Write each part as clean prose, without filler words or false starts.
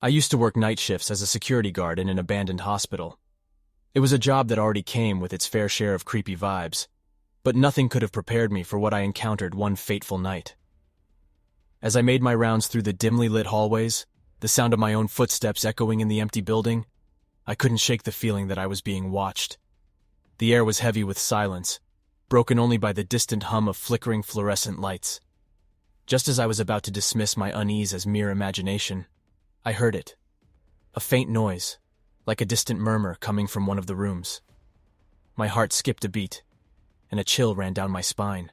I used to work night shifts as a security guard in an abandoned hospital. It was a job that already came with its fair share of creepy vibes, but nothing could have prepared me for what I encountered one fateful night. As I made my rounds through the dimly lit hallways, the sound of my own footsteps echoing in the empty building, I couldn't shake the feeling that I was being watched. The air was heavy with silence, broken only by the distant hum of flickering fluorescent lights. Just as I was about to dismiss my unease as mere imagination, I heard it. A faint noise, like a distant murmur coming from one of the rooms. My heart skipped a beat, and a chill ran down my spine.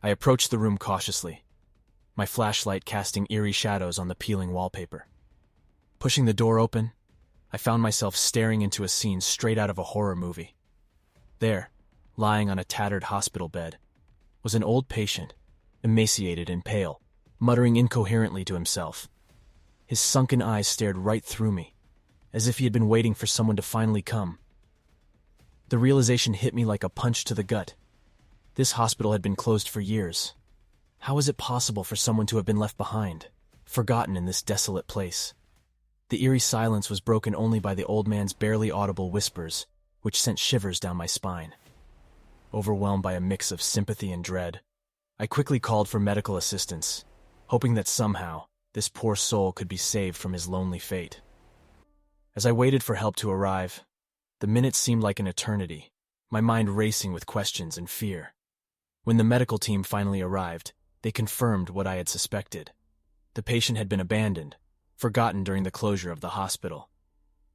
I approached the room cautiously, my flashlight casting eerie shadows on the peeling wallpaper. Pushing the door open, I found myself staring into a scene straight out of a horror movie. There, lying on a tattered hospital bed, was an old patient, emaciated and pale, muttering incoherently to himself. His sunken eyes stared right through me, as if he had been waiting for someone to finally come. The realization hit me like a punch to the gut. This hospital had been closed for years. How was it possible for someone to have been left behind, forgotten in this desolate place? The eerie silence was broken only by the old man's barely audible whispers, which sent shivers down my spine. Overwhelmed by a mix of sympathy and dread, I quickly called for medical assistance, hoping that somehow this poor soul could be saved from his lonely fate. As I waited for help to arrive, the minutes seemed like an eternity, my mind racing with questions and fear. When the medical team finally arrived, they confirmed what I had suspected. The patient had been abandoned, forgotten during the closure of the hospital.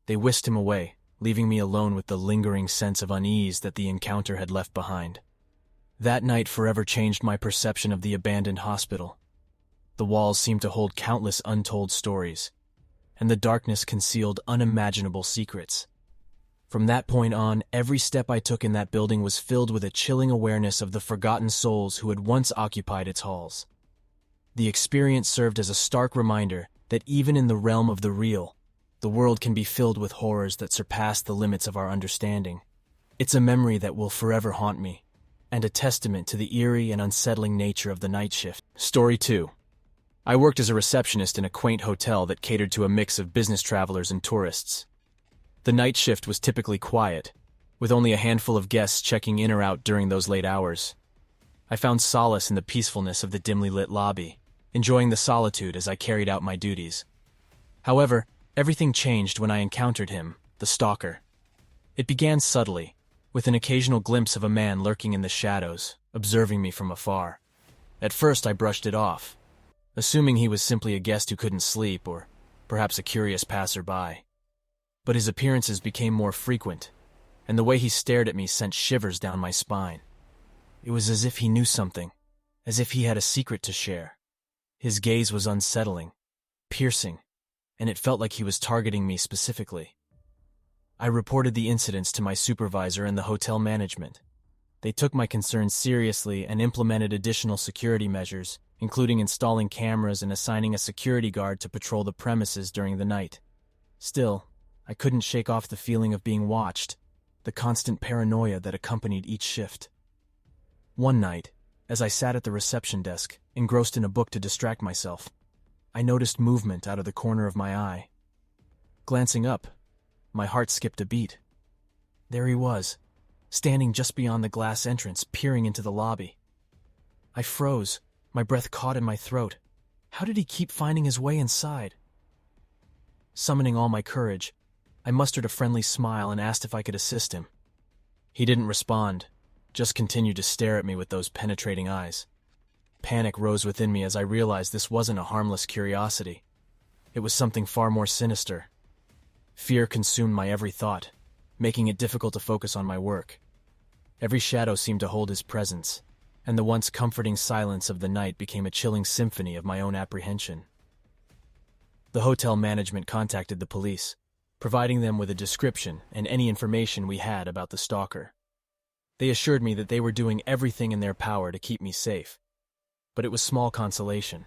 They whisked him away, leaving me alone with the lingering sense of unease that the encounter had left behind. That night forever changed my perception of the abandoned hospital. The walls seemed to hold countless untold stories, and the darkness concealed unimaginable secrets. From that point on, every step I took in that building was filled with a chilling awareness of the forgotten souls who had once occupied its halls. The experience served as a stark reminder that even in the realm of the real, the world can be filled with horrors that surpass the limits of our understanding. It's a memory that will forever haunt me, and a testament to the eerie and unsettling nature of the night shift. Story 2. I worked as a receptionist in a quaint hotel that catered to a mix of business travelers and tourists. The night shift was typically quiet, with only a handful of guests checking in or out during those late hours. I found solace in the peacefulness of the dimly lit lobby, enjoying the solitude as I carried out my duties. However, everything changed when I encountered him, the stalker. It began subtly, with an occasional glimpse of a man lurking in the shadows, observing me from afar. At first I brushed it off, assuming he was simply a guest who couldn't sleep or perhaps a curious passerby. But his appearances became more frequent, and the way he stared at me sent shivers down my spine. It was as if he knew something, as if he had a secret to share. His gaze was unsettling, piercing, and it felt like he was targeting me specifically. I reported the incidents to my supervisor and the hotel management. They took my concerns seriously and implemented additional security measures, including installing cameras and assigning a security guard to patrol the premises during the night. Still, I couldn't shake off the feeling of being watched, the constant paranoia that accompanied each shift. One night, as I sat at the reception desk, engrossed in a book to distract myself, I noticed movement out of the corner of my eye. Glancing up, my heart skipped a beat. There he was, standing just beyond the glass entrance, peering into the lobby. I froze, my breath caught in my throat. How did he keep finding his way inside? Summoning all my courage, I mustered a friendly smile and asked if I could assist him. He didn't respond, just continued to stare at me with those penetrating eyes. Panic rose within me as I realized this wasn't a harmless curiosity. It was something far more sinister. Fear consumed my every thought, making it difficult to focus on my work. Every shadow seemed to hold his presence, and the once comforting silence of the night became a chilling symphony of my own apprehension. The hotel management contacted the police, providing them with a description and any information we had about the stalker. They assured me that they were doing everything in their power to keep me safe, but it was small consolation.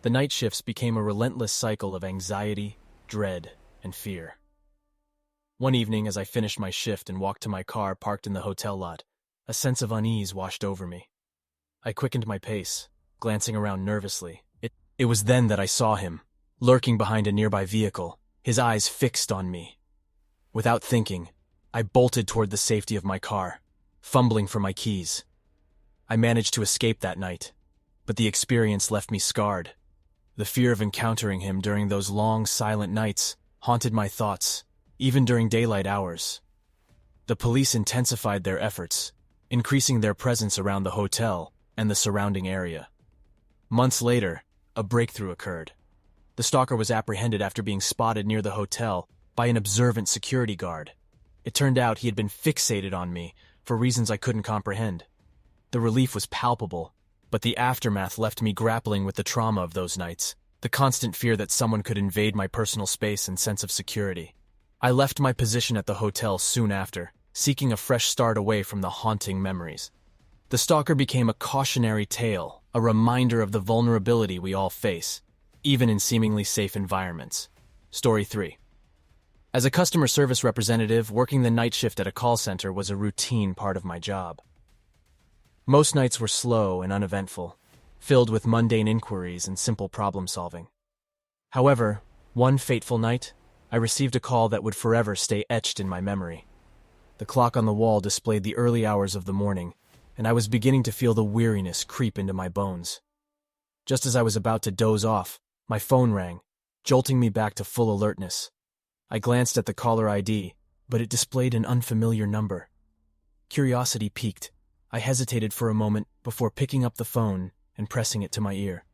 The night shifts became a relentless cycle of anxiety, dread, and fear. One evening, as I finished my shift and walked to my car parked in the hotel lot, a sense of unease washed over me. I quickened my pace, glancing around nervously. It was then that I saw him, lurking behind a nearby vehicle, his eyes fixed on me. Without thinking, I bolted toward the safety of my car, fumbling for my keys. I managed to escape that night, but the experience left me scarred. The fear of encountering him during those long, silent nights haunted my thoughts, even during daylight hours. The police intensified their efforts, increasing their presence around the hotel and the surrounding area. Months later, a breakthrough occurred. The stalker was apprehended after being spotted near the hotel by an observant security guard. It turned out he had been fixated on me for reasons I couldn't comprehend. The relief was palpable, but the aftermath left me grappling with the trauma of those nights, the constant fear that someone could invade my personal space and sense of security. I left my position at the hotel soon after, seeking a fresh start away from the haunting memories. The stalker became a cautionary tale, a reminder of the vulnerability we all face, even in seemingly safe environments. Story 3. As a customer service representative, working the night shift at a call center was a routine part of my job. Most nights were slow and uneventful, filled with mundane inquiries and simple problem-solving. However, one fateful night, I received a call that would forever stay etched in my memory. The clock on the wall displayed the early hours of the morning, and I was beginning to feel the weariness creep into my bones. Just as I was about to doze off, my phone rang, jolting me back to full alertness. I glanced at the caller ID, but it displayed an unfamiliar number. Curiosity piqued. I hesitated for a moment before picking up the phone and pressing it to my ear.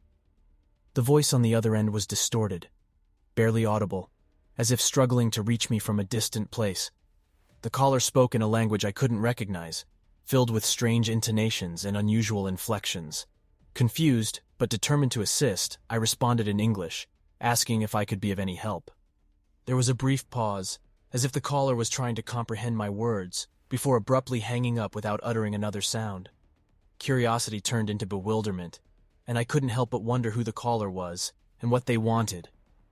The voice on the other end was distorted, barely audible, as if struggling to reach me from a distant place. The caller spoke in a language I couldn't recognize, filled with strange intonations and unusual inflections. Confused, but determined to assist, I responded in English, asking if I could be of any help. There was a brief pause, as if the caller was trying to comprehend my words, before abruptly hanging up without uttering another sound. Curiosity turned into bewilderment, and I couldn't help but wonder who the caller was and what they wanted.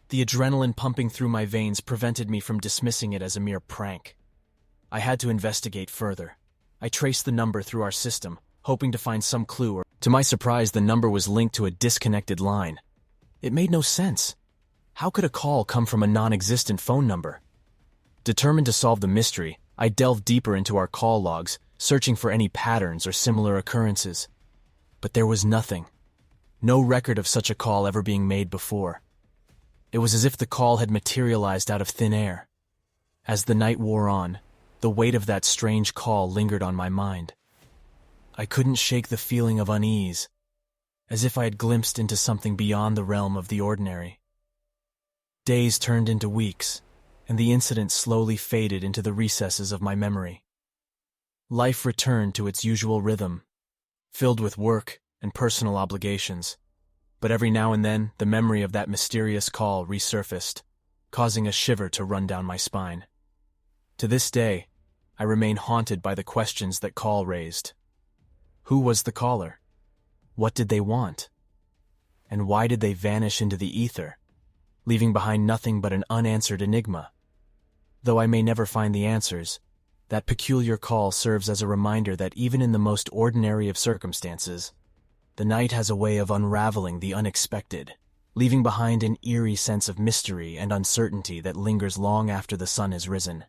The adrenaline pumping through my veins prevented me from dismissing it as a mere prank. I had to investigate further. I traced the number through our system, hoping to find some clue. To my surprise, the number was linked to a disconnected line. It made no sense. How could a call come from a non-existent phone number? Determined to solve the mystery, I delved deeper into our call logs, searching for any patterns or similar occurrences. But there was nothing. No record of such a call ever being made before. It was as if the call had materialized out of thin air. As the night wore on, the weight of that strange call lingered on my mind. I couldn't shake the feeling of unease, as if I had glimpsed into something beyond the realm of the ordinary. Days turned into weeks, and the incident slowly faded into the recesses of my memory. Life returned to its usual rhythm, filled with work and personal obligations, but every now and then the memory of that mysterious call resurfaced, causing a shiver to run down my spine. To this day, I remain haunted by the questions that call raised. Who was the caller? What did they want? And why did they vanish into the ether, leaving behind nothing but an unanswered enigma? Though I may never find the answers, that peculiar call serves as a reminder that even in the most ordinary of circumstances, the night has a way of unraveling the unexpected, leaving behind an eerie sense of mystery and uncertainty that lingers long after the sun has risen.